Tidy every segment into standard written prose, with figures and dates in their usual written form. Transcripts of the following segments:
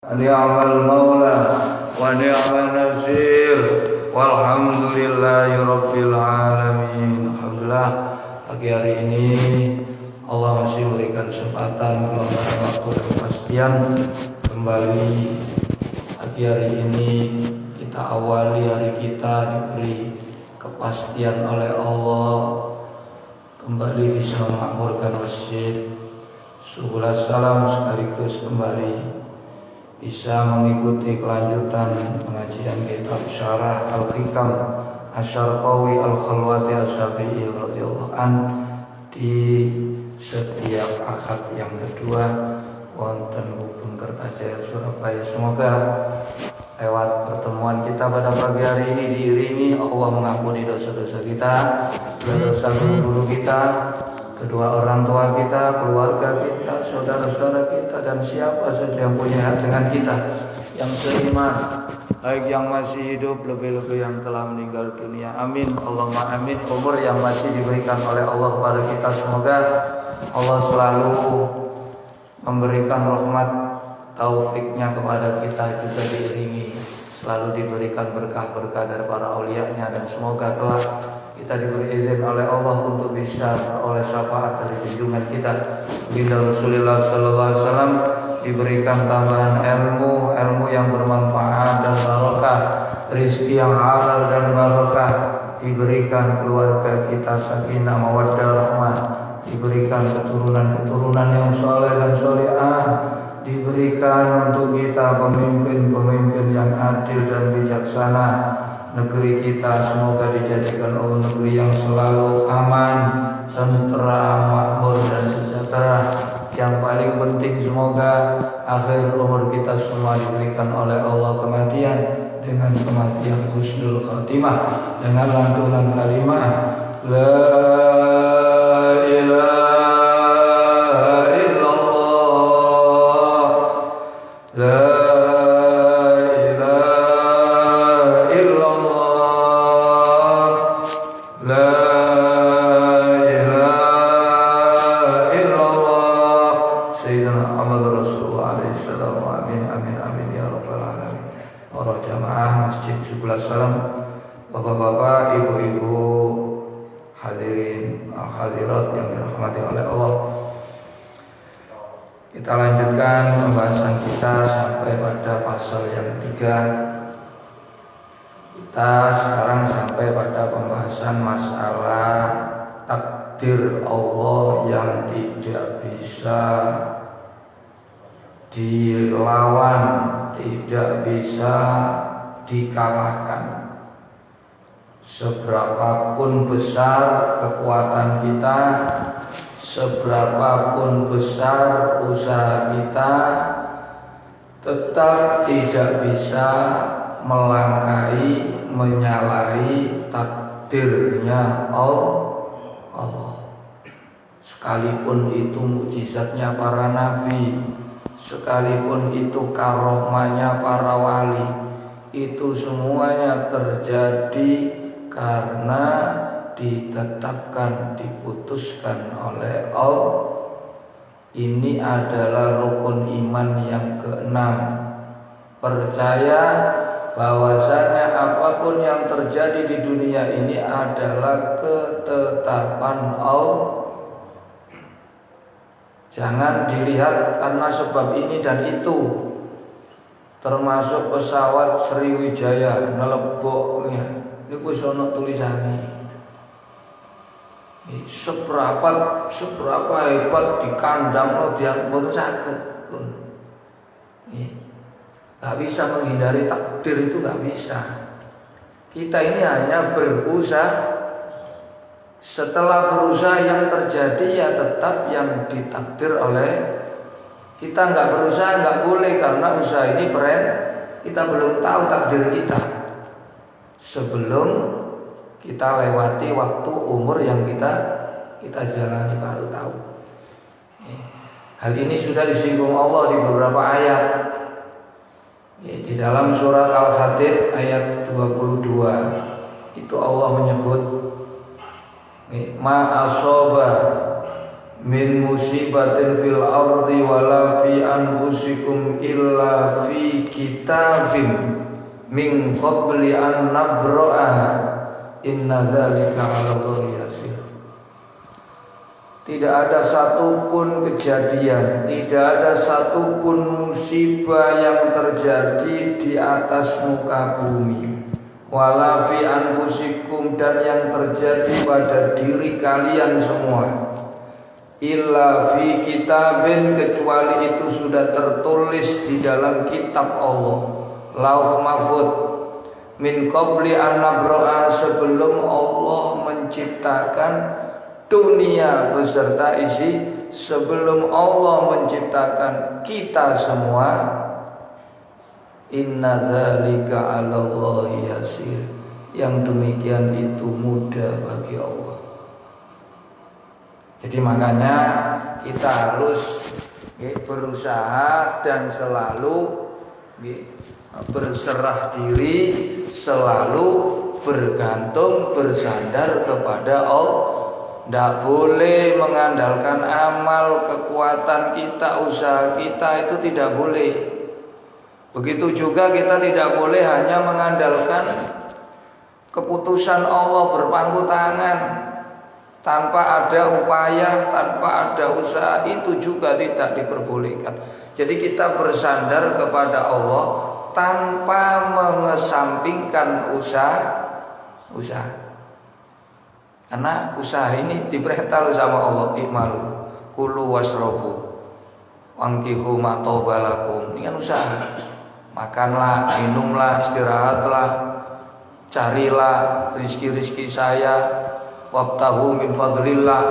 Ni'mal maula wa ni'mal nasir walhamdulillahi rabbil alamin. Alhamdulillah, pagi hari ini Allah masih memberikan kesempatan kelonggaran waktu dan kepastian kembali. Pagi hari ini kita awali hari kita diberi kepastian oleh Allah kembali bisa memakmurkan masjid. Syukur salam sekaligus kembali bisa mengikuti kelanjutan pengajian kitab Syarah Al-Hikam Asy-Syarqawi Al-Khalwati Asy-Syafi'i radhiyallahu an di setiap akad yang kedua wonten Gubeng Kertajaya Surabaya. Semoga lewat pertemuan kita pada pagi hari ini diiringi Allah mengampuni dosa-dosa kita, dosa guru kita, kedua orang tua kita, keluarga kita, saudara-saudara kita, dan siapa saja yang punya hak dengan kita, yang seiman, baik yang masih hidup, lebih-lebih yang telah meninggal dunia. Amin, Allahumma amin. Umur yang masih diberikan oleh Allah kepada kita, semoga Allah selalu memberikan rahmat taufiknya kepada kita, juga diiringi selalu diberikan berkah-berkah dari para aulianya, dan semoga kelak kita diberi izin oleh Allah untuk bisa oleh syafaat dari junjungan kita Baginda Rasulullah sallallahu alaihi wasallam, diberikan tambahan ilmu yang bermanfaat dan barokah, rezeki yang halal dan barokah, diberikan keluarga kita sakinah mawaddah rahmah, diberikan keturunan yang soleh dan solehah, diberikan untuk kita pemimpin yang adil dan bijaksana. Negeri kita semoga dijadikan Allah negeri yang selalu aman, tentram, makmur dan sejahtera. Yang paling penting semoga akhir umur kita semua diberikan oleh Allah kematian dengan kematian husnul khatimah, dengan lantunan kalimat la ilaha illallah, la Salam. Bapak-bapak, ibu-ibu, hadirin hadirat yang dirahmati oleh Allah, kita lanjutkan pembahasan kita sampai pada pasal yang ketiga. Kita sekarang sampai pada pembahasan masalah takdir Allah yang tidak bisa dilawan, tidak bisa dikalahkan. Seberapapun besar kekuatan kita, seberapapun besar usaha kita, tetap tidak bisa melangkahi, menyalahi takdirnya Allah. Sekalipun itu mukjizatnya para nabi, sekalipun itu karomahnya para wali, itu semuanya terjadi karena ditetapkan, diputuskan oleh Allah. Ini adalah rukun iman yang keenam. Percaya bahwasanya apapun yang terjadi di dunia ini adalah ketetapan Allah. Jangan dilihat karena sebab ini dan itu. Termasuk pesawat Sriwijaya nelebok ini ku sono tulisannya. Seberapa hebat di kandang lo dia boten saged pun. Gak bisa menghindari takdir, itu gak bisa. Kita ini hanya berusaha. Setelah berusaha yang terjadi ya tetap yang ditakdir oleh kita. Nggak berusaha nggak boleh, karena usaha ini kita belum tahu takdir kita sebelum kita lewati waktu umur yang kita jalani baru tahu. Hal ini sudah disinggung Allah di beberapa ayat. Di dalam surat Al-Hadid ayat 22 itu Allah menyebut ma asoba min musibatin fil ardi wala fi anfusikum illa fi kitabin min qabli an nabra'aha inna dzalika 'ala Allahi yasir. Tidak ada satupun kejadian, tidak ada satupun musibah yang terjadi di atas muka bumi, wala fi anfusikum, dan yang terjadi pada diri kalian semua, illa fi kitabin, kecuali itu sudah tertulis di dalam kitab Allah, Lauh Mahfuz, min qabli an nabra'aha, sebelum Allah menciptakan dunia beserta isi, sebelum Allah menciptakan kita semua. Inna dzalika 'ala Allahi yasir, yang demikian itu mudah bagi Allah. Jadi makanya kita harus berusaha dan selalu berserah diri, selalu bergantung, bersandar kepada Allah. Tidak boleh mengandalkan amal, kekuatan kita, usaha kita, itu tidak boleh. Begitu juga kita tidak boleh hanya mengandalkan keputusan Allah berpangku tangan tanpa ada upaya, tanpa ada usaha, itu juga tidak diperbolehkan. Jadi kita bersandar kepada Allah tanpa mengesampingkan usaha. Karena usaha ini diperintah sama Allah, i'malu kulu wasrobu wangkihu matobalakum. Ini kan usaha. Makanlah, minumlah, istirahatlah, carilah rizki-rizki saya, wabtahu min fadlillah,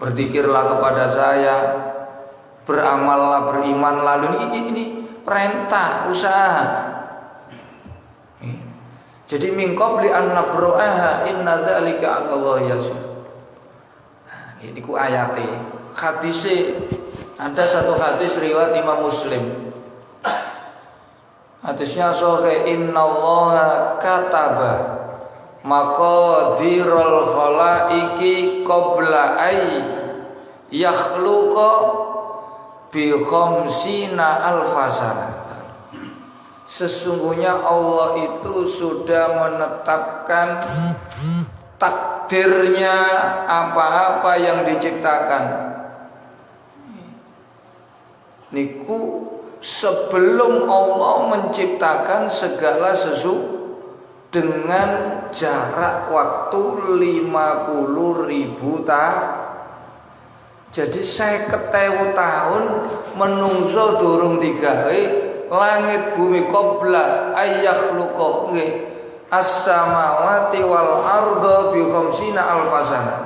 berzikirlah kepada saya, beramallah, berimanlah. Ini perintah, usaha. Jadi min qabli an nabra'aha inna dzalika 'ala Allahi yasir. Nah, ini ku ayate. Hadise, ada satu hadis riwayat Imam Muslim. Hadisnya sahih, innallaha kataba maqadirul khalaiqi qabla ay yakhluqa bi khamsina alfasana. Sesungguhnya Allah itu sudah menetapkan takdirnya apa-apa yang diciptakan. Niku sebelum Allah menciptakan segala sesuatu dengan jarak waktu 50.000 tahun. Jadi 50.000 tahun menungso durung digawe langit bumi qabla ayyakhluqa nggih as-samawati wal arda bi khamsina alfasana.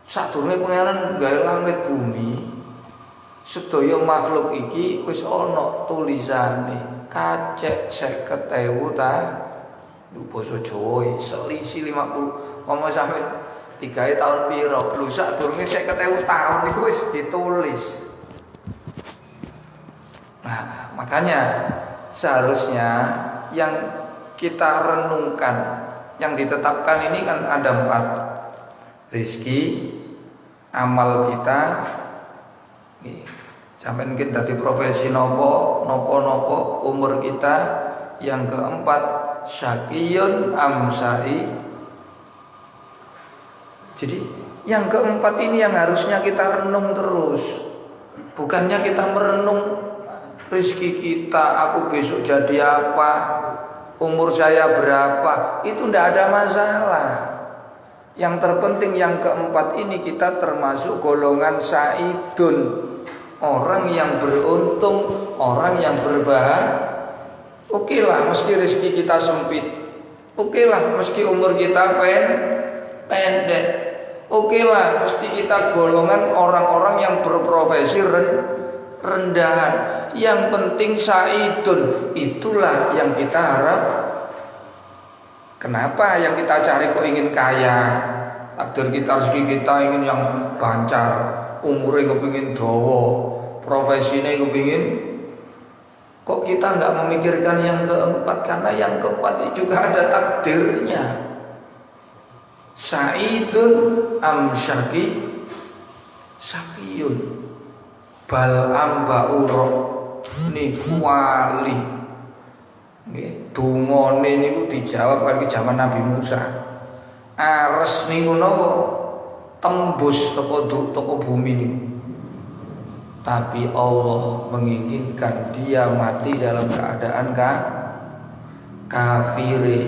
Sadurunge pangeran gawe langit bumi, sedaya makhluk iki wis ana tulisane kacek 50.000 ta. Iku basa Jawa selisih 50 ngomong sampe digawe tahun pira. Lho sadurunge 50.000 tahun iku wis ditulis. Nah, makanya seharusnya yang kita renungkan, yang ditetapkan ini kan ada 4. Rizki, amal kita, sampai mungkin dari profesi nopo, umur kita. Yang keempat, syakiyun amsai. Jadi yang keempat ini yang harusnya kita renung terus. Bukannya kita merenung rezeki kita, aku besok jadi apa, umur saya berapa, itu tidak ada masalah. Yang terpenting yang keempat ini kita termasuk golongan saidun, orang yang beruntung, orang yang berbahagia. Oke lah meski rezeki kita sempit, oke lah meski umur kita pendek, oke lah meski kita golongan orang-orang yang berprofesi rendahan. Yang penting saidun, itulah yang kita harap. Kenapa yang kita cari kok ingin kaya? Takdir kita, rezeki kita ingin yang bancar, umurnya kepingin dawa, profesinya kepingin. Kok kita nggak memikirkan yang keempat? Karena yang keempat itu juga ada takdirnya. Saidun am syaqi, Sakiyun Bal'am Ba'ura niku wali. Nggih, dungane niku dijawab kali zaman Nabi Musa. Ares niku napa tembus teko bumi niku. Tapi Allah menginginkan dia mati dalam keadaan kafire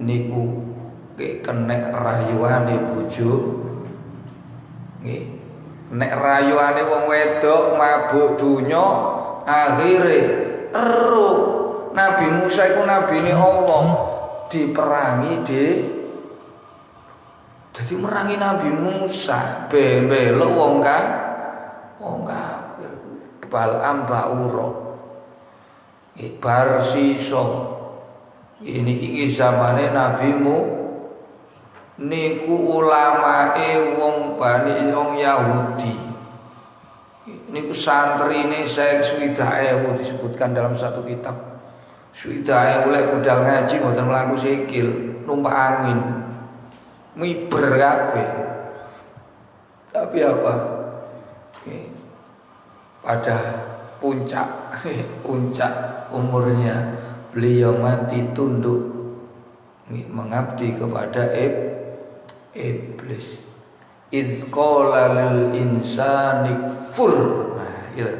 niku kenek rayuane bojo. Nggih. Nek rayuane wong wedok mabuk dunya akhire ero Nabi Musa iku nabine Allah diperangi jadi merangi Nabi Musa bembelo wong kafir Bal'am Ba'ura bar sisa ini iki zamane nabimu niku ulamae wong Bani wong Yahudi. Niku santrine Syekh Suidae disebutkan dalam satu kitab. Suidae oleh budal ngaji mboten mlaku sikil, numpak angin. Miber kabeh. Tapi apa? Pada puncak umurnya beliau mati tunduk mengabdi kepada iblis. Idz qala lil insani kfur. Nah, gitu.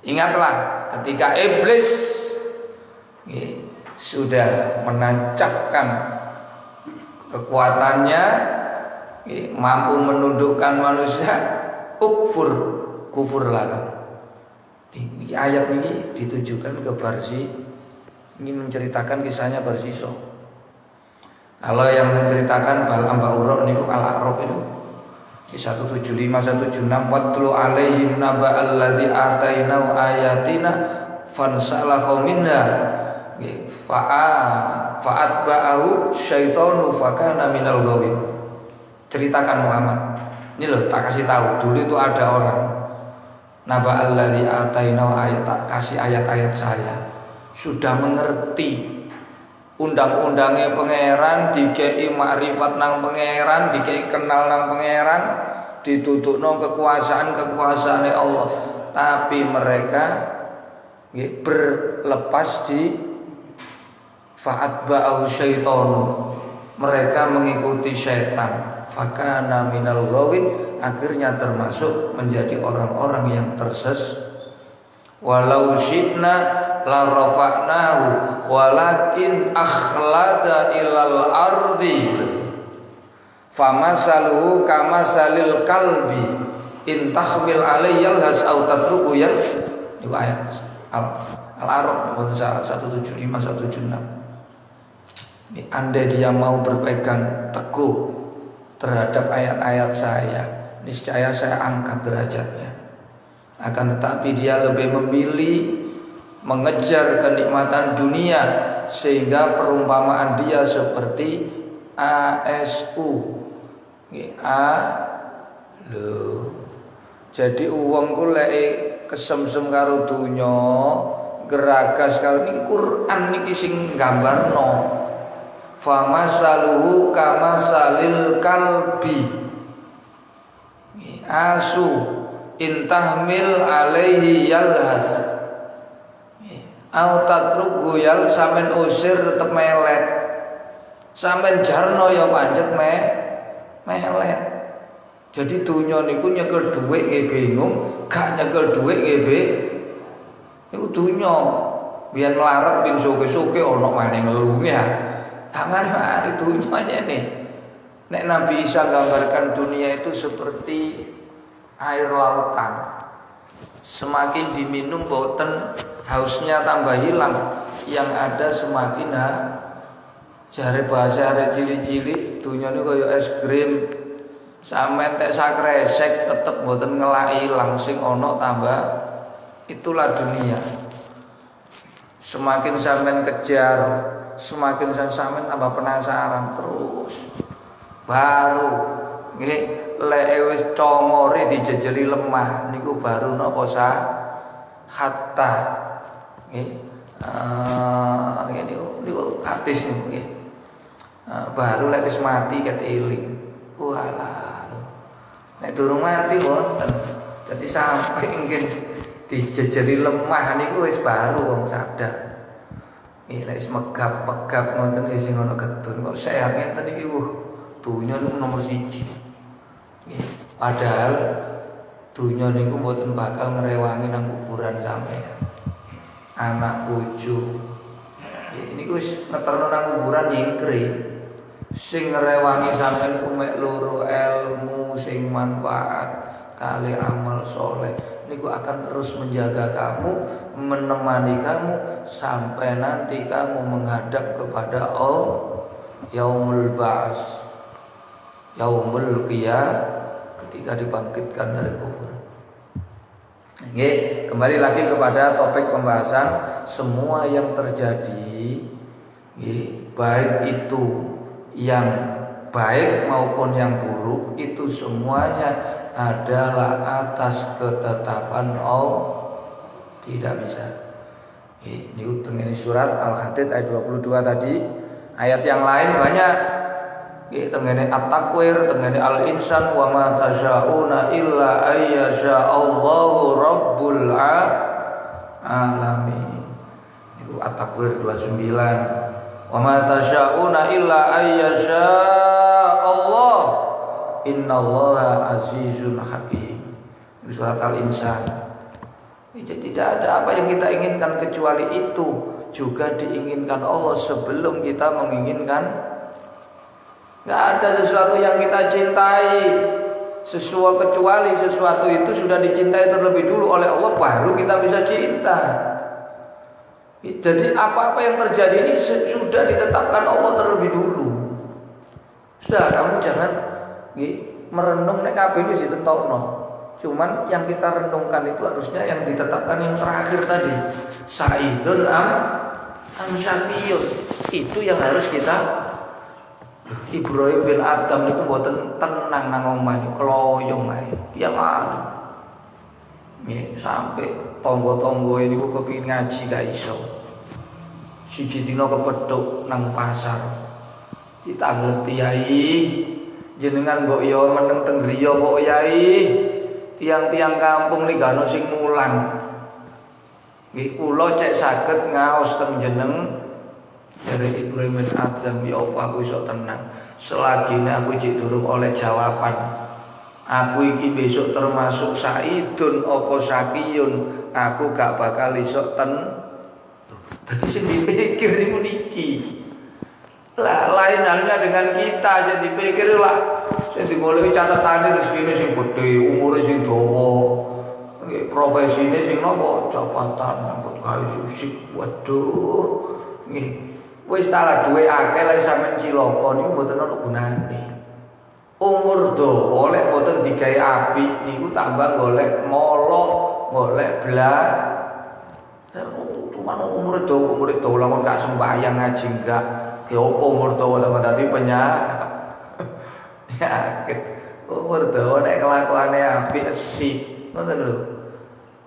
Ingatlah ketika iblis sudah menancapkan kekuatannya, mampu menundukkan manusia, kufurlah. Ini ayat ini ditujukan ke Barsi, ini menceritakan kisahnya Barsiso. Kalau yang menceritakan Bal'am Ba'ura niku Al-A'raf itu di 175 176 watlu alaihim naba'al ladzi atainahu ayatina fansalakha minha fa'atba'ahu syaitanu fakana minal ghawin. Ceritakan Muhammad. Ini loh tak kasih tahu, dulu itu ada orang naba'al ladzi atainahu ayat, tak kasih ayat-ayat saya. Sudah mengerti undang-undangnya pangeran, dikei makrifat nang pangeran, dikei kenal nang pangeran, ditutupno kekuasaan Allah. Tapi mereka berlepas di fa'atba'ahu syaitanu. Mereka mengikuti syaitan. Fakana minal ghawin, akhirnya termasuk menjadi orang-orang yang tersesat. Walau syi'na la rafa'nahu walakin akhlada ilal ardi famasaluhu kamasalil kalbi in tahmil alaihi yalhas aw tatruku yal. Itu ayat Al-A'raf 175 176. Ini andai dia mau berpegang teguh terhadap ayat-ayat saya, niscaya saya angkat derajatnya. Akan tetapi dia lebih memilih mengejar kenikmatan dunia, sehingga perumpamaan dia seperti ASU. Jadi uang ku lek kesemsem karo dunya, geragas karo niki Quran niki sing gambarno. Famasaluhu kamasalil kalbi. Asu intahmil alaihi yalhas au tatruku yal, sampean usir tetep melet, sampean jarno ya pancet melet. Jadi dunya niku nyekel dhuwit nggih bingung, gak nyekel dhuwit nggih niku dunya biyen melarat ping suke-suke ana maning ngelunge ya. Kamari dunya nih. Nek Nabi Isa gambarkan dunia itu seperti air lautan, semakin diminum boten hausnya tambah hilang, yang ada semakin jare bahasa arek cilik-cilik dunya niku kaya es krim, sampean tek sakresek tetep boten ngelaki ilang, sing ana tambah. Itulah dunia. Semakin sampean kejar, semakin sampean tambah penasaran terus. Baru nggih lek wis comore dijejeli lemah niku baru napa hatta nggih niku artis niku nggih baru lek wis mati ket eling walah Nek durung mati mboten. Dadi sampai mungkin dijejeli lemah niku wis baru wong sadar. Nggih nek wis megap-megap ngoten wis sing ana getun kok sehat ngeten iki dunya niku nomor 1. Nggih. Padahal dunya niku mboten bakal ngrewangi nang kuburan sampeyan. Anak bojo. Ini wis ngeterno nang kuburan nyingkri. Sing ngrewangi sampeyan ku mek loro ilmu sing manfaat kali amal soleh. Niku akan terus menjaga kamu, menemani kamu sampai nanti kamu menghadap kepada Allah yaumul ba'ats. Yaumul qiyamah, ketika dibangkitkan dari kubur. Nggih, kembali lagi kepada topik pembahasan semua yang terjadi, nggih, baik itu yang baik maupun yang buruk itu semuanya adalah atas ketetapan Allah, tidak bisa. Ini tengene surat Al-Hadid ayat 22 tadi, ayat yang lain banyak. Tengene At-Takwir, tengene Al-Insan, wa ma tasyauna illa ayyasha Allahu rabbul alamin. Itu At-Takwir 29. Wa ma tasyauna illa ayyasha Allah innallaha azizun hakim. Itu surat Al-Insan. Jadi tidak ada apa yang kita inginkan kecuali itu juga diinginkan Allah sebelum kita menginginkan. Gak ada sesuatu yang kita cintai kecuali sesuatu itu sudah dicintai terlebih dulu oleh Allah, baru kita bisa cinta. Jadi apa-apa yang terjadi ini sudah ditetapkan Allah terlebih dulu. Sudah, kamu jangan merenung nek kabeh wis ditentokno. Cuman yang kita renungkan itu harusnya yang ditetapkan yang terakhir tadi. Saidun am syakiyun. Itu yang harus kita. Ibrahim bin Adam itu mboten tenang nang omah niku kloyong ae. Piye malu. Nggih, sampai tangga-tangga niku kepengin ngaji gak iso. Siji dina kepethuk nang pasar. Ditanglet Yai, jenengan kok ya meneng teng griya kok Yai. Tiang-tiang kampung niki gak ono sing mulang. Nggih, kula cek saged ngaos teng jeneng dari Ibrahim bin Adam, ya apa aku iso tenang selagi aku cek durung oleh jawaban. Aku iki besok termasuk saidun apa sakiyun, aku gak bakal iso Dadi sing dipikir niku niki. Lah lain halnya dengan kita sing dipikir lah sing digoleki catatane rezekine sing gedhe, umure sing dawa. Profesine sing napa jabatan angkut gawe susik. Waduh. Nggih. Wis tala duwe akeh lek sampean cilaka niku mboten ana gunane. Umur dawa lek mboten digawe apik niku tambah golek molok, golek blah. Cuman umur dawa lamun gak sembahyang ngaji enggak. Ya opo umur dawa tambah dadi penyakit. Umur dawa nek kelakuane apik sip. Ngoten lho.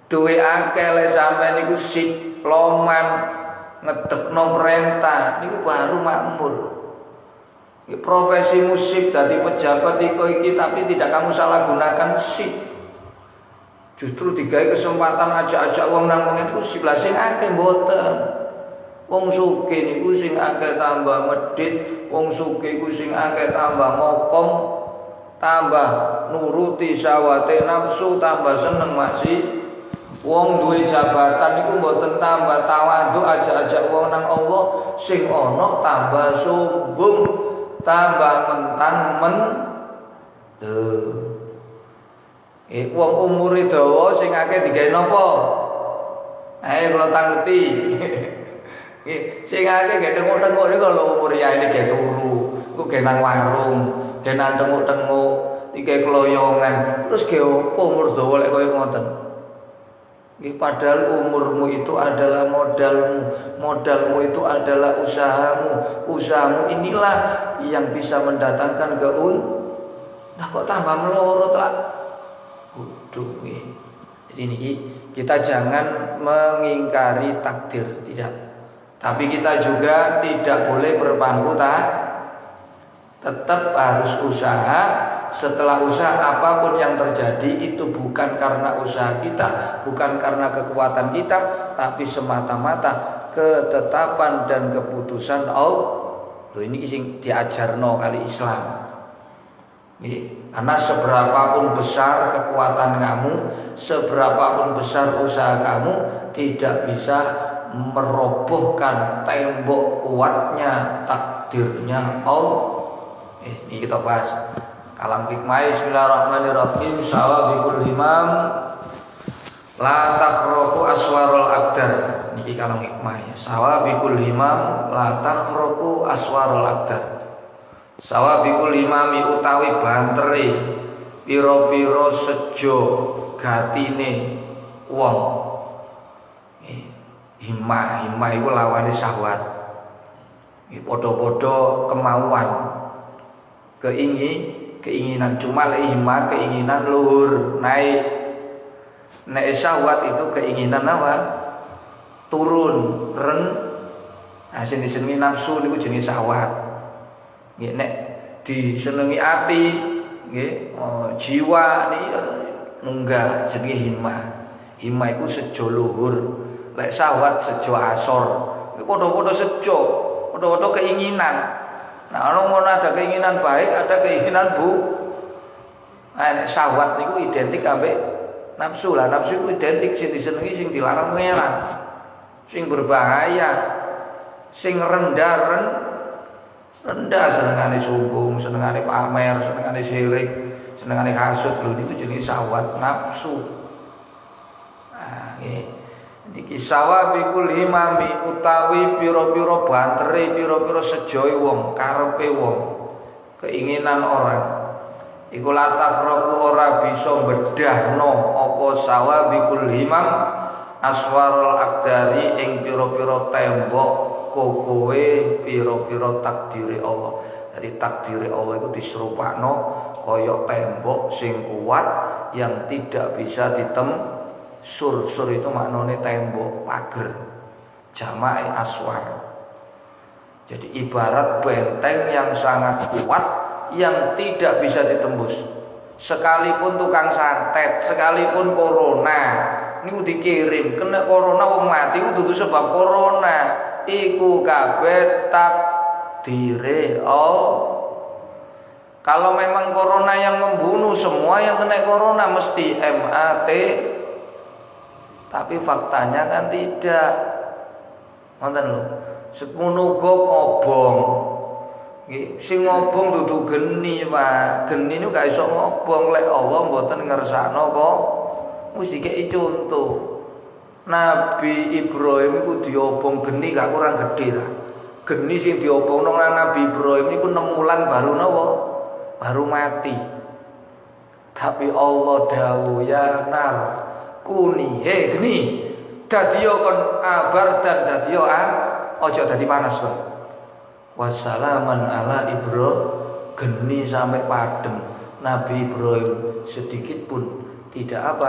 Duwe akeh lek sampean niku sip loman ngedekno perintah niku baru makmur. Profesi musik dari pejabat iki tapi tidak kamu salah gunakan sip. Justru digawe kesempatan ajak-ajak wong nang pengen sip lah sing akeh mboten. Wong sugih niku sing akeh tambah medhit, wong sugih iku sing akeh tambah mokom, tambah nuruti syahwate nafsu, tambah seneng maksi. Wong duwe jabatan niku mboten tambah tawadhu ajak-ajak wong nang Allah, sing ana tambah sombong, tambah mentan-men. Wong umure dawa sing akeh digawe napa? Ayo kula tanggeti. Sing akeh gek tengok-tengok niku lho umur yaene gek turu, ku gek nang warung, gek nang tengok-tengok, iki kloyongan. Terus ge opo umur dawa lek koyo ngoten? Padahal umurmu itu adalah modalmu itu adalah usahamu inilah yang bisa mendatangkan Nah kok tambah melorot lah. Jadi ini kita jangan mengingkari takdir, tidak. Tapi kita juga tidak boleh berpangku tetap harus usaha setelah usaha apapun yang terjadi itu bukan karena usaha kita, bukan karena kekuatan kita, tapi semata-mata ketetapan dan keputusan Allah. Loh, ini sing diajarno kali Islam. Karena seberapapun besar kekuatan kamu, seberapapun besar usaha kamu, tidak bisa merobohkan tembok kuatnya takdirnya Allah. Ini kita bahas kalam hikmah. Bismillahirrahmanirrahim. Sawabikul himam la takhroku aswarul aqdar. Niki kalam hikmah. Sawabikul himam la takhroku aswarul aqdar. Sawabikul himami utawi banteri piro-piro sejo gatine wong. Himah iku lawane syahwat. Podo-podo kemauan. Keinginan cuma himah keinginan luhur naik. Nek syahwat itu keinginan apa? Turun, ren. Nah, sing disenengi nafsu niku jenenge syahwat. Nggih nek disenengi ati, nggih, jiwa niki munggah jenenge himah. Himah iku sejo luhur. Lek syahwat sejo asor. Iku padha-padha sejo, padha-padha keinginan. Nah, ono ada keinginan baik, ada keinginan nek syahwat niku identik ambek nafsu lah. Nafsu itu identik sing disenengi sing dilarang pangeran. Sing berbahaya, sing rendah senengane sombong, senengane pamer, senengane syirik, senengane hasud. Lho niku jenenge syahwat nafsu. Nah, niki sawabikul himami utawi pira-pira bantere, pira-pira sejoe wong, karepe wong, keinginan orang. Iku latakroku ora bisa bedahno apa sawabikul himam aswarul aqdari ing pira-pira tembok kokoe pira-pira takdire Allah. Jadi takdire Allah itu diserupakno kaya tembok sing kuat yang tidak bisa sur itu maknane tembok pagar, jamae aswar. Jadi ibarat benteng yang sangat kuat yang tidak bisa ditembus. Sekalipun tukang santet, sekalipun corona niku dikirim kena corona wong mati kudu sebab corona, iku kabeh takdire Allah. Kalau memang corona yang membunuh, semua yang kena corona mesti MAT. Tapi faktanya kan tidak. Ngoten lho. Semono obong. Nggih, sing ngobong dudu geni, Pak. Geni niku gak iso ngobong lek Allah mboten ngersakno kok. Mesti dikeki contoh. Nabi Ibrahim iku diobong geni gak kurang gede ta. Geni sing diobongno Nabi Ibrahim niku 6 wulan baru napa? Baru mati. Tapi Allah dawuh ya nar kuni geni dadiyo kon abar dan dadiyo ojo dadi panas kon. Wassalaman ala Ibrahim, geni sampai padem. Nabi Ibrahim sedikit pun tidak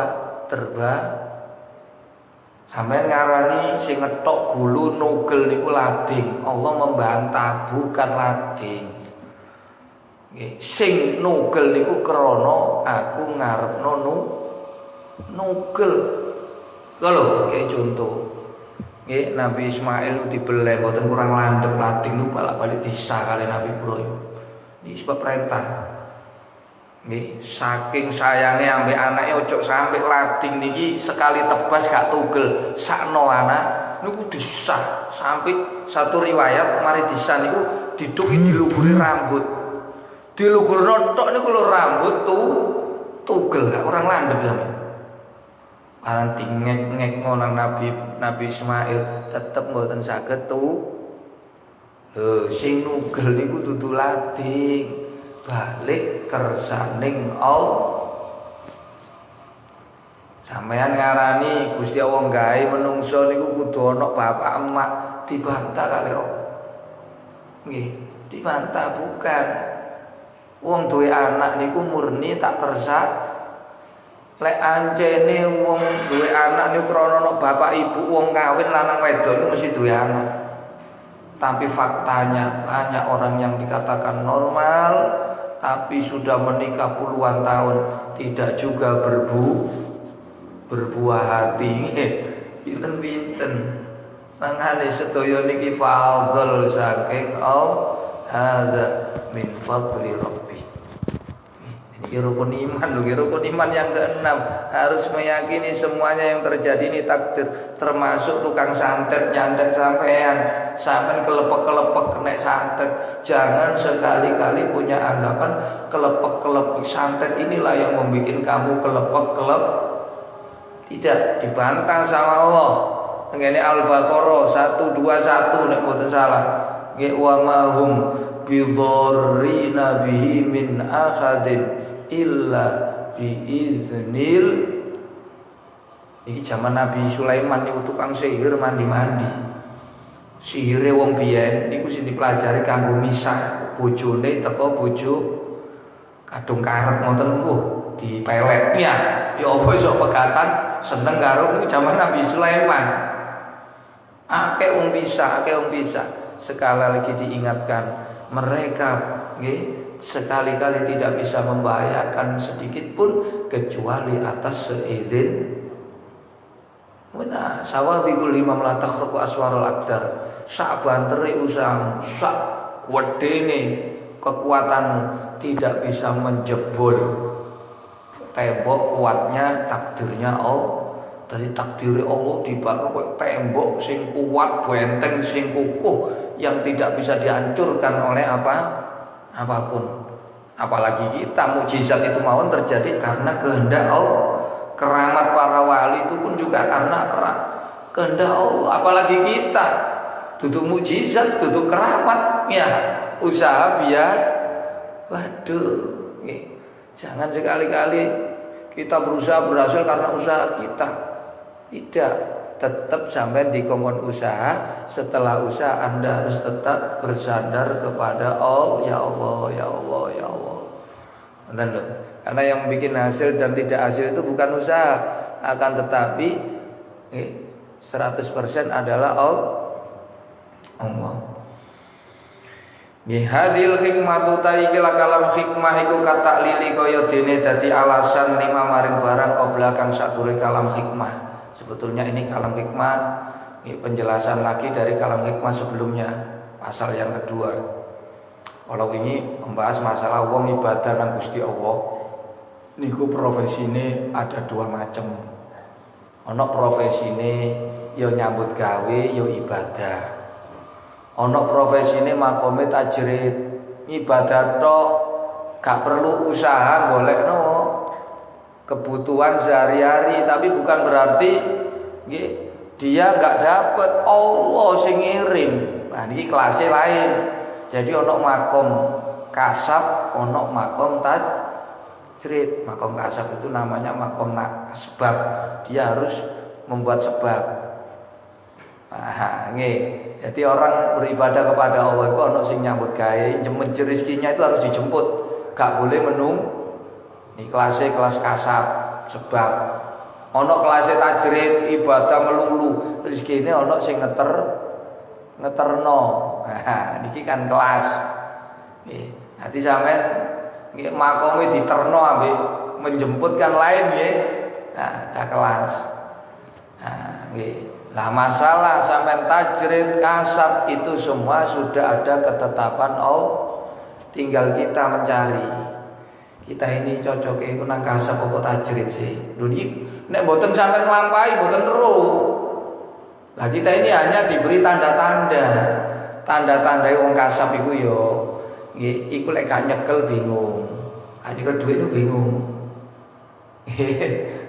sampai ngarani sing ngetok gulu nugel niku lading. Allah membantah bukan lading. Sing nugel niku krana aku ngarepno nugel. Kalau kayak contoh, Nabi Ismail dibeleh mboten kurang landhep lading lu balik disah kali Nabi Ibrahim. Ini sebab perintah. Saking sayangnya ambek anaknya ojo sampai lading niki sekali tebas gak tugel sakno anak niku disah. Sampai satu riwayat mari disah niku diduki diluguri rambut. Dilugurno tok niku lho rambut tugel gak kurang landhep sampeyan. Barang tingek-ngek ngono Nabi Ismail tetep mboten saged lho sing nugel niku dudu lading, balik kersaning Allah. Sampeyan ngarani Gusti Allah gawe menungso niku kudu ana bapak emak, dibantah kali Allah. Nggih, dibantah bukan. Wong duwe anak niku murni tak kersa. Lek ancene wong duwe anak niku krana bapak ibu wong kawin lanang wedok niku mesti duwe anak. Tapi faktanya banyak orang yang dikatakan normal tapi sudah menikah puluhan tahun tidak juga berbuah hati. Pinten-pinten. Mangane sedaya niki fadl saking Allah, hadza min fadli rabbi. Ini rukun iman loh, rukun iman yang keenam. Harus meyakini semuanya yang terjadi ini takdir, termasuk tukang santet nyantet sampean kelepek-kelepek nek santet. Jangan sekali-kali punya anggapan kelepek-kelepek santet inilah yang membuat kamu kelepek-kelep. Tidak, dibantah sama Allah. Ngene Al-Baqarah 121 nek mboten salah. Nggih wa mahum bidarrina bihi min ahadin illa biiznil. Iki zaman Nabi Sulaiman niku tukang sihir mandi-mandi. Sihire wong biyen niku sing dipelajari kanggo misah bojone teko bojo kadung karet ngoten mbuh dipelet ya. Ya apa iso pegatan seneng karo niku zaman Nabi Sulaiman. Akeh wong bisa. Sekali lagi diingatkan, mereka sekali-kali tidak bisa membahayakan sedikit pun kecuali atas seizin. Wena sawabiqul imam la takhruqu aswarul aqdar. Sak banteri usang, sak wedene kekuatanmu tidak bisa menjebol tembok kuatnya takdirnya Allah. Dari takdir Allah dibangun kok tembok sing kuat, benteng sing kukuh yang tidak bisa dihancurkan oleh apapun. Apalagi kita mukjizat itu mawon terjadi karena kehendak Allah. Keramat para wali itu pun juga karena kehendak Allah. Apalagi kita duduk mukjizat, duduk keramat ya, usaha biar. Waduh, jangan sekali-kali kita berusaha berhasil karena usaha kita. Tidak, tetap sampai dikongkon usaha. Setelah usaha Anda harus tetap bersandar kepada Allah. Ya Allah, ya Allah, ya Allah. Karena yang bikin hasil dan tidak hasil itu bukan usaha, akan tetapi 100% adalah Allah. Hadil hikmatu taikila kalam hikmah iku kata lili kaya dene dadi alasan lima maring barang qabla kang sadure kalam hikmah. Sebetulnya ini kalam hikmah, ini penjelasan lagi dari kalam hikmah sebelumnya, pasal yang kedua. Kalau ini membahas masalah wong ibadah nang Gusti Allah, niku profesine ada dua macam. Ono profesine yo nyambut gawe yo ibadah. Ono profesine makome tajrid, ibadah tok, gak perlu usaha golekno kebutuhan sehari-hari, tapi bukan berarti dia nggak dapat, Allah sing ngirim. Nah ini kelasnya lain. Jadi ono makom kasab, ono makom tajrid. Makom kasab itu namanya makom sebab, dia harus membuat sebab. Nah, jadi orang beribadah kepada Allah itu ono sing nyambut gawe, jemput rezekinya itu harus dijemput, gak boleh menunggu. Ini kelasnya kelas kasab sebab. Ono kelasnya tajrid ibadah melulu, rezeki ini ono sing ngeterno. Nah, niki kan kelas. Nanti sampean makome diterno ambek menjemput kan lain nggih. Nah, ada kelas. Nah, nggih. Lah masalah sampean tajrid kasab itu semua sudah ada ketetapan Allah. Tinggal kita mencari. Kita ini cocoknya itu nang kasab apa tajrid sih. Dunia nek mboten sampean nglampahi mboten ero. Lah kita ini hanya diberi tanda-tanda. Tanda-tandai wong kasab iku yo nggih iku lek gak nyekel bingung. Nyekel duit itu bingung.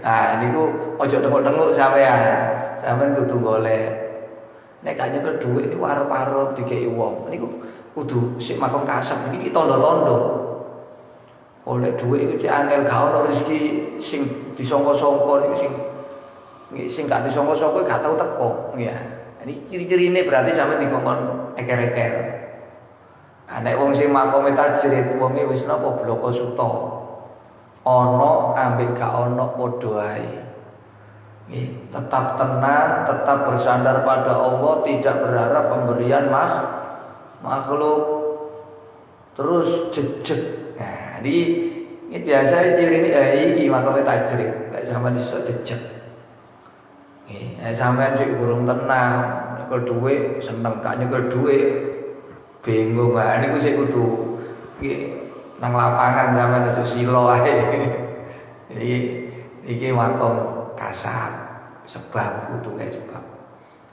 Nah niku ojo tengok-tengok sampean. Sampean kudu golek. Nek gak nyekel duit niku arep-arep dikeki wong. Niku kudu sik makom kasab iki tondo-tondo. Oleh duit itu angel gak ono rezeki sing disangka-sangka niku sing gak disangka-sangka gak tau teko ya. Ini ciri-cirine berarti sampe dikongkon eker-eker. Nek wong sing makome tajrid wonge wis napa bloko suta. Ono ambek gak ono padha ae. Tetap tenang, tetap bersandar pada Allah, tidak berharap pemberian makhluk. Terus jejeg Nah, ini biasa ciri ini makome tajrid. Lek sampean iso jejeg. Nggih, sampean sik gurung tenang, nyekel dhuwit seneng, gak nyekel dhuwit bingung. Nah, niku sik kudu nggih nang lapangan sampean aja silo ae. Iki makom kasar sebab kudu sebab.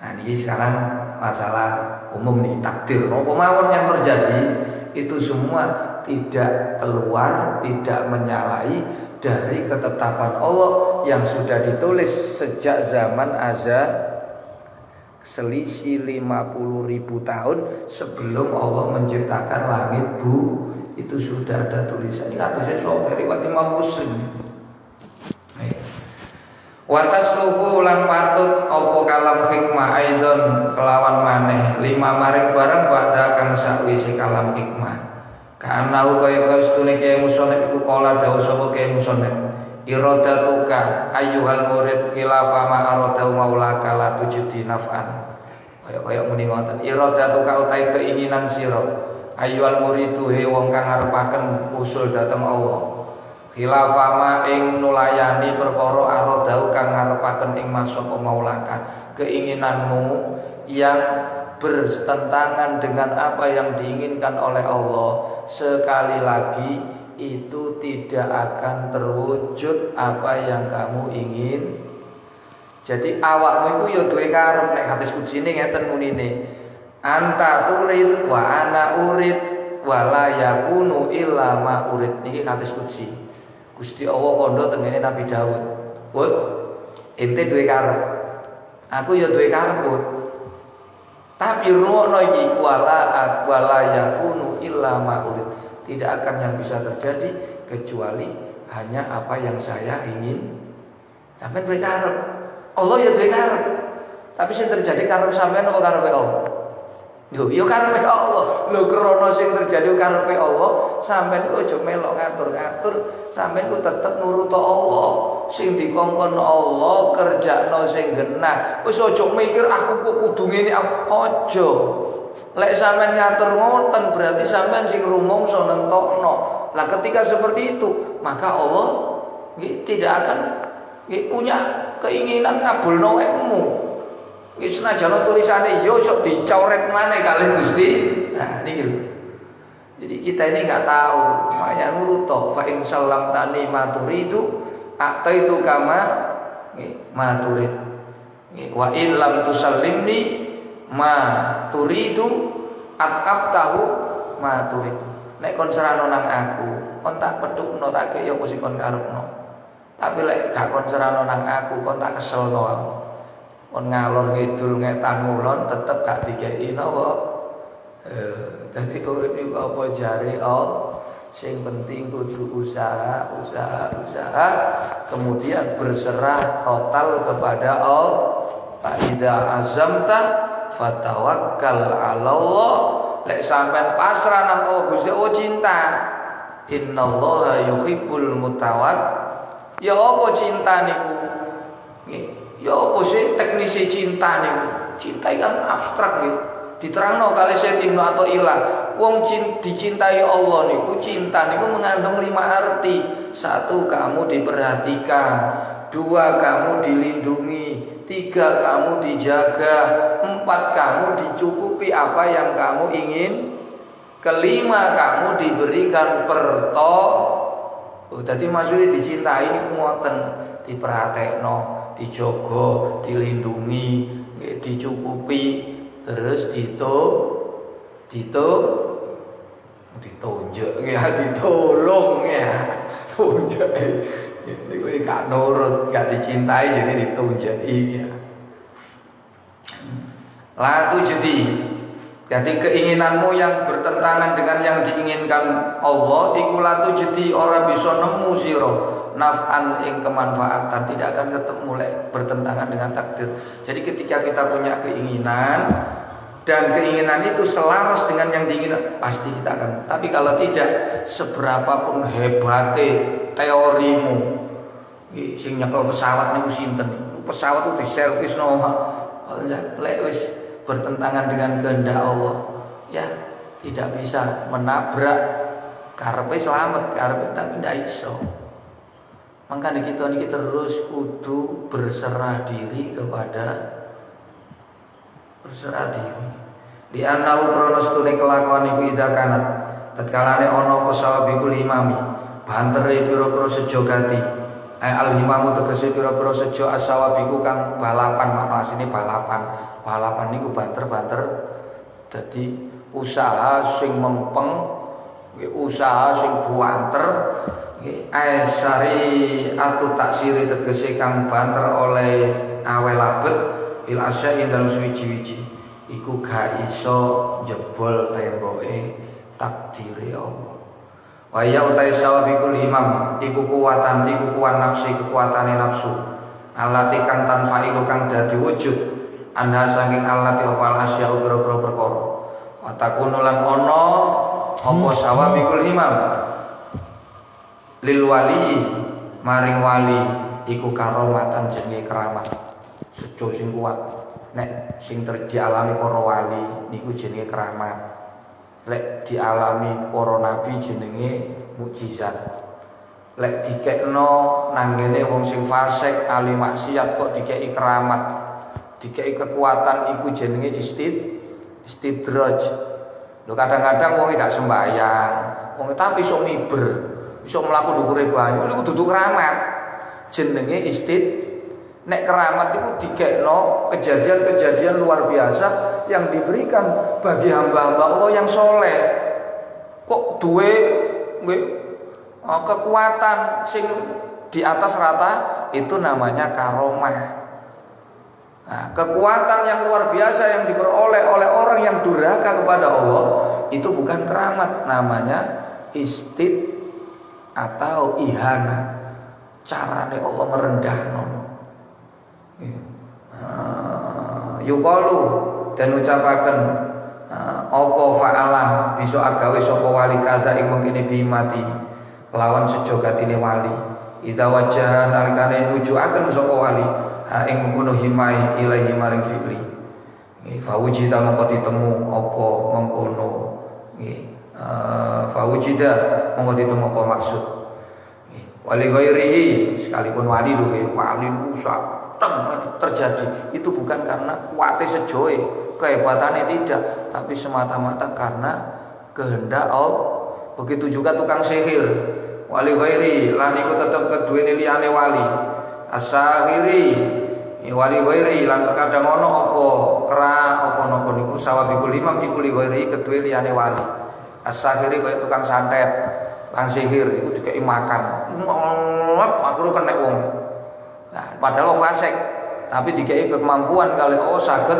Nah, ini sekarang masalah umum nih takdir. Pemawon yang terjadi itu semua tidak keluar, tidak menyalahi dari ketetapan Allah yang sudah ditulis sejak zaman azal selisih 50.000 tahun sebelum Allah menciptakan langit bu. Itu sudah ada tulisan. Ini hadisnya dari Imam Muslim. Watas luhu lan patut opo kalam hikmah aidon kelawan maneh lima maring barang pada kang sakwise kalam hikmah. Kanau kaya kastune kaya musonep iku kala dawuh sapa kaya musonep. Iradatuka ayyuhal murid khilafa ma aradau maulaka la tujdi naf'an. Kaya muni ngoten. Iradatuka utai keinginan sira ayyuhal muridu he wong kang ngarepaken usul dhateng Allah. Khilafama ing nulayani perkara aradau kang ngarepaken ing masapa maulaka, keinginanmu yang bertentangan dengan apa yang diinginkan oleh Allah sekali lagi itu tidak akan terwujud apa yang kamu ingin. Jadi awakmu iku ya duwe karep nek hadis kudsi ini ngeten munine. Anta turid wa ana urid wa la yakunu illa ma urid. Niki hadis kudsi. Gusti Allah kondo tengene Nabi Daud. Put, ente duwe karep. Aku ya duwe karep, Put. Tapi ruwono iki wala yakunu illa ma urid. Tidak akan yang bisa terjadi kecuali hanya apa yang saya ingin. Sampeyan duwe karep. Allah ya duwe karep. Tapi sing terjadi karep sampeyan apa karepe Allah? Yo karepe Allah. Lho krana sing terjadi karepe Allah, sampeyan ku aja melok ngatur-ngatur, sampeyan ku tetep nurut Allah. Sing dikongkon Allah kerjakno sing genah. Wis aja mikir aku kok kudu ngene aja. Lek sampeyan ngatur ngoten berarti sampeyan sing rumangsa nentokno. Lah ketika seperti itu, maka Allah tidak akan punya keinginan ngabulno wekmu. Wis senajan tulisane yo sok dicoret maneh kalih Gusti. Nah, niki lho. Jadi kita ini enggak tahu, makanya nurut to. Fa in sallam tani maturidu ataitu kama maturid. Wa in lam tusallimni ma turidu atqabtahu ma turid. Nek kon serano nang aku, kon tak pedhukno tak kaya apa sing kon karepno. Tapi lek gak kon serano nang aku, kon tak keselno. Kon ngalor ngidul ngetan ngulon tetep gak dikeki napa. Dadi urip iku apa jare sing penting kudu usaha, kemudian berserah total kepada Allah. Fa idza azamta fatawakkal 'ala Allah. Lek sampean pasrah nang Allah Gusti cinta. Innallaha yuhibbul mutawakkil. Ya apa cinta niku? Nggih. Ya apa sih teknisi cinta niku? Cinta kan abstrak nggih. Diterangno kali Syekh Ibnu Athaillah. Wong dicintai Allah niku cinta niku mengandung 5 arti. 1, kamu diperhatikan. 2, kamu dilindungi. 3, kamu dijaga. 4, kamu dicukupi apa yang kamu ingin. 5, kamu diberikan Tadi maksudnya dicintai niku ngoten, diperhatekno, dijogo, dilindungi, dicukupi, terus ditunjuk ya, ditolong ya, tunjuk. Niku gak nurut, gak dicintai jadi ditunjuk ya. Lalu jadi keinginanmu yang bertentangan dengan yang diinginkan Allah iku latu jadi ora bisa nemu sira naf'an ing kemanfaatan, tidak akan ketemu bertentangan dengan takdir. Jadi ketika kita punya keinginan dan keinginan itu selaras dengan yang diinginkan, pasti kita akan. Tapi kalau tidak, seberapapun hebatnya teorimu, sing nyekel pesawat niku sinten? Pesawat itu diservis lek wis bertentangan dengan kehendak Allah, ya tidak bisa menabrak karepe selamat, karepe tapi ndak iso. Makanya kita terus kudu berserah diri di annahu kronos tune kelakuan iku ida kanat tatkalane ana apa sawabikul imami bantere pira-pira sejogati al himamu tegese pira-pira sejo asawabiku kang balapan, makna asline balapan niku banter dadi usaha sing mempeng, usaha sing buanter, aisari atau taksiri tegese kang banter oleh awel abet bil asya ing dalem suwiji-wiji iku gak iso jebol temboke takdire Allah. Wa ya utai sawabikul himam iku kuwatan nafsi, kekuatane nafsu alati kang tanfailu kang dadi wujud anda saking alati opal asya ubro perkara wa takunu lan ono apa sawabikul himam lil wali maring wali iku karomatan jenenge keramat sejo sing kuat nek sing dialami para wali niku jenenge keramat, lek dialami para nabi jenenge mukjizat, lek dikekno nanggene wong sing fasik ahli maksiat kok dikeki keramat, dikeki kekuatan iku jenenge istidraj. Lho kadang-kadang wong gak sembahyang, wong tapi iso miber, iso mlaku ndukure banyu, niku dudu keramat. Jenenge nek keramat itu dikekno kejadian-kejadian luar biasa yang diberikan bagi hamba-hamba Allah yang soleh. Kok duwe kekuatan sing di atas rata, itu namanya karomah. Nah, kekuatan yang luar biasa yang diperoleh oleh orang yang durhaka kepada Allah itu bukan keramat, namanya atau ihana. Carane Allah merendahno. Yuqalu dan ucapaken apa fa'ala bisa agawe sapa wali kada ing mengkene bimati lawan sejogatine wali ida wajah nalikane nujuaken sapa wali ing mengkono himai ilahi maring fi'li fawujida mongko ditemu apa mengkono fawujida mongko ditemu apa maksud wali ghairihi sekalipun wali lho wali rusak terjadi itu bukan karena kuate sejoe kehebatannya tidak, tapi semata-mata karena kehendak Allah. Begitu juga tukang sihir wali ghairi lan iku tetep keduwene liyane wali asahiri wali ghairi lan kadang ono apa kera apa napa niku sawabikul imam iku li ghairi keduwe liyane wali asahiri kaya tukang santet tukang sihir iku dikeki makan makro kena wong. Nah, padahal wong fasik tapi dikei kemampuan kali saged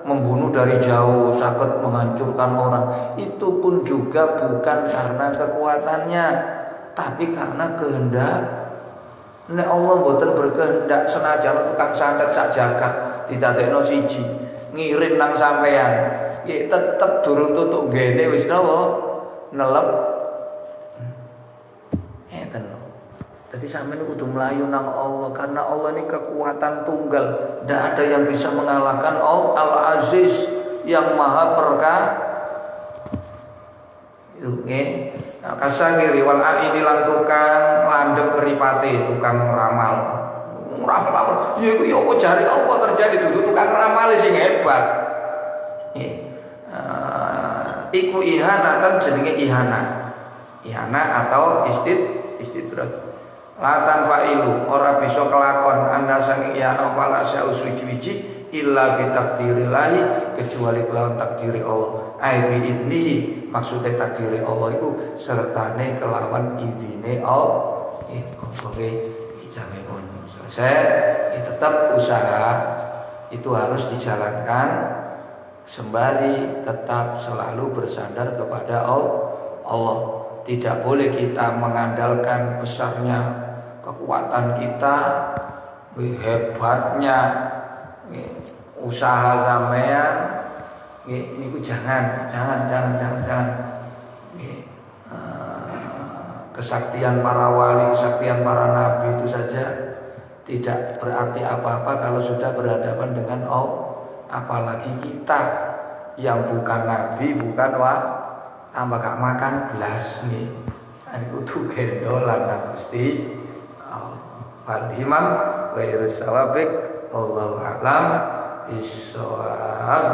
membunuh dari jauh, saged menghancurkan orang. Itu pun juga bukan karena kekuatannya, tapi karena kehendak. Nek Allah mboten berkehendak senajan tukang santet sak jagat didadekno siji, ngirim nang sampean, ya tetep durung tutuk gene wis napa nelep. Enten lho. Jadi sampean kudu melayu nang Allah karena Allah ini kekuatan tunggal, tidak ada yang bisa mengalahkan Al-Aziz yang Maha Perkasa. Itu nggih. Nah, kasangiri wal ini lan tukang landhep mripate, tukang ramal. Ramal. Ya iku ya apa jare Allah terjadi dudu tukang ramal sing hebat. Nggih. Iku ihanatan jenenge ihana. Ihana atau istidraj. Latan fa'ilu ora bisa kelakon anda sange ihana pala suci-suci illa bi takdirillahi kecuali kelawan takdiri Allah. Ai bi idnihi maksudnya takdiri Allah itu sertane kelawan idine Allah. Oke, ijame pun selesai. Tetap usaha itu harus dijalankan sembari tetap selalu bersandar kepada Allah. Tidak boleh kita mengandalkan besarnya kekuatan kita, hebatnya usaha sampean. Ini jangan. Kesaktian para wali, kesaktian para nabi itu saja tidak berarti apa-apa kalau sudah berhadapan dengan Allah. Apalagi kita yang bukan nabi, bukan tambah gak makan belas nih. kudu gendolan nang Gusti Fadhimam ghairu sawabik Allahu a'lam bissawab.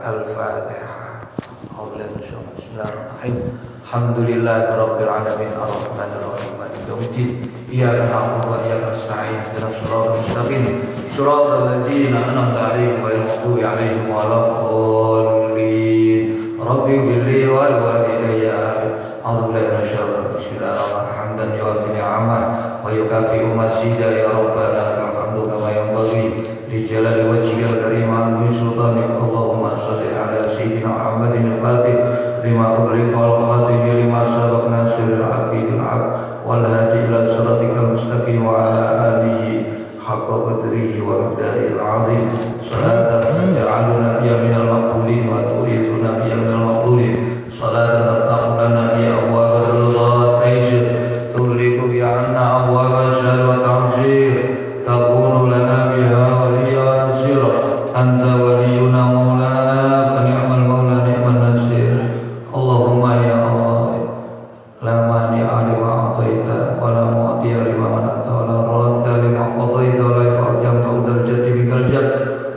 Al-Fatihah. Bismillahirrahmanirrahim. Alhamdulillahirabbil alamin arrahmanir rahim maliki yaumiddin. Iyyaka na'budu wa iyyaka nasta'in ihdinas siratal mustaqim siratal ladzina an'amta 'alaihim ghairil maghdubi 'alaihim waladdallin. Rabbi ighfirli wa liwalidayya. A'udzu billahi minasyaitonir rajim. Bismillahirrahmanirrahim. Hamdan yu'addi ni'aman wa yukafi'u mazida ya rabbana lakal hamdu kama yanbaghi li jalali wajhikal karim wa 'azimi sultanik. Allahumma shalli ala sayyidina Muhammadin al-Fatih lima ughliqa wal khatim lima sabaq nasiril haqqi bil haqq wal hadi ila siratikal mustaqim wa ala alihi haqqa qadrihi wa miqdarihil 'azim. Salatan taj'aluna biha minal maqbulin wa tu'iduna biha minal maqbulin. Salatan taftahuna biha abwaabal ridha wat taysir tughliqu biha 'anna abwaabal syarri wa ta'sir takunu lana biha waliyyan wa nasira. Anta waliyuna maulana fa ni'mal maula ni'man nasir. Allahumma ya Allah la mani'a lima a'taita wa la mu'tiya lima mana'ta wa la radda lima qadaita wa la yarjam ta'udal jaddi bikal jadd.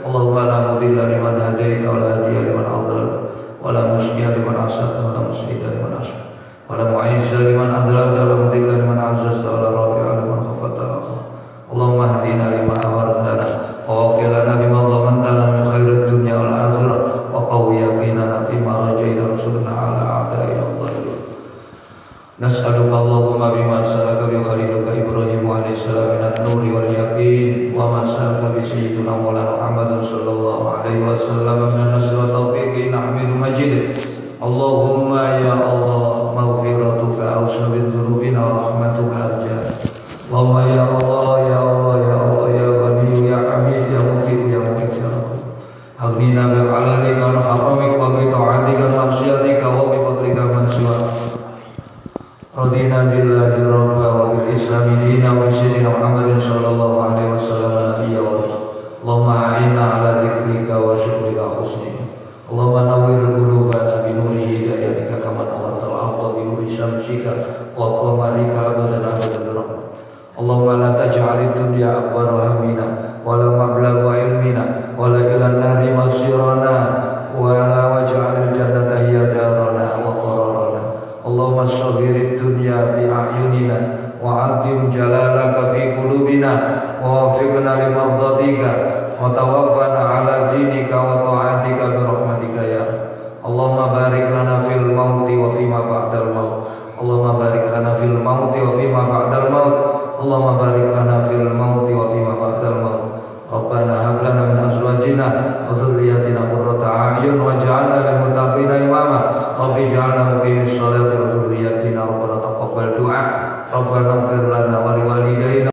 Allahumma la mudilla liman hadaita wa la hadiya liman adlal wa la musyi'a liman asata wa la mus'ida liman asata wa la mu'izza liman adlalta wa la mudilla liman azzazta wa la rafi'a liman khafata. Allahumma hadina lima amartana wa waqilana bima dhamantana min khairid dunya wal akhirah wa qawwi yaqinana bima rajaita wansurna ala a'da'ina adh-dhalimin. Nas'aluka Allahumma bima salaka bi khaliluka Ibrahim alaihi salam min an-nuri wal yaqin wa ma salaka bi sayyidina Maulana Muhammad sallallahu alaihi wasallam min an-nasr wa tawfiqin hamidu majid. Allahumma ya Allah maghfiratuka awsa min dhunubina wa rahmatuka arja. Allahumma ya Allah ya Allah ya Allah ya Ghani ya Hamid ya Mughith ya Mughith ya Rabb. Aghnina bi halalika wa haramika wa bi ta'atika wa maksiatika wa bi fadlika man siwak. Radina billahi rabba wa bil islami dina wa sayyidina Muhammadin sallallahu alaihi wasallam nabiyya wa rasul. Allahumma a'inna ala dzikrika wa syukrika husni. Allahumma nawwir qulubana bi nuri hidayatika kama nawwartal arda bi nuri syamsika wa qamarika abadan abadan rahmat. Allahumma la taj'alid dunya akbar hammina wa la mablagha ilmina wa la ilan nari masirana wa la waj'alil jannata hiya darana wa qararana. Allahumma shaghirid dunya fi a'yunina wa 'azzim jalalaka fi qulubina wa wafiqna li mardatika wa tawaffana 'ala dinika wa ta'atika bi rahmatika ya. Allahumma barik lana fil mauti wa fima ba'dal maut. Allahumma barik lana fil mauti wa fima ba'dal maut. Allahumma barik lana fil mauti wa fima ba'dal maut. Rabbana hab lana min azwajina wa dhurriyyatina qurrata a'yun waj'alna lil muttaqina imama. Rabbi ij'alna muqimis sholati wa dhurriyyatina rabbana taqabbal du'a. Rabbana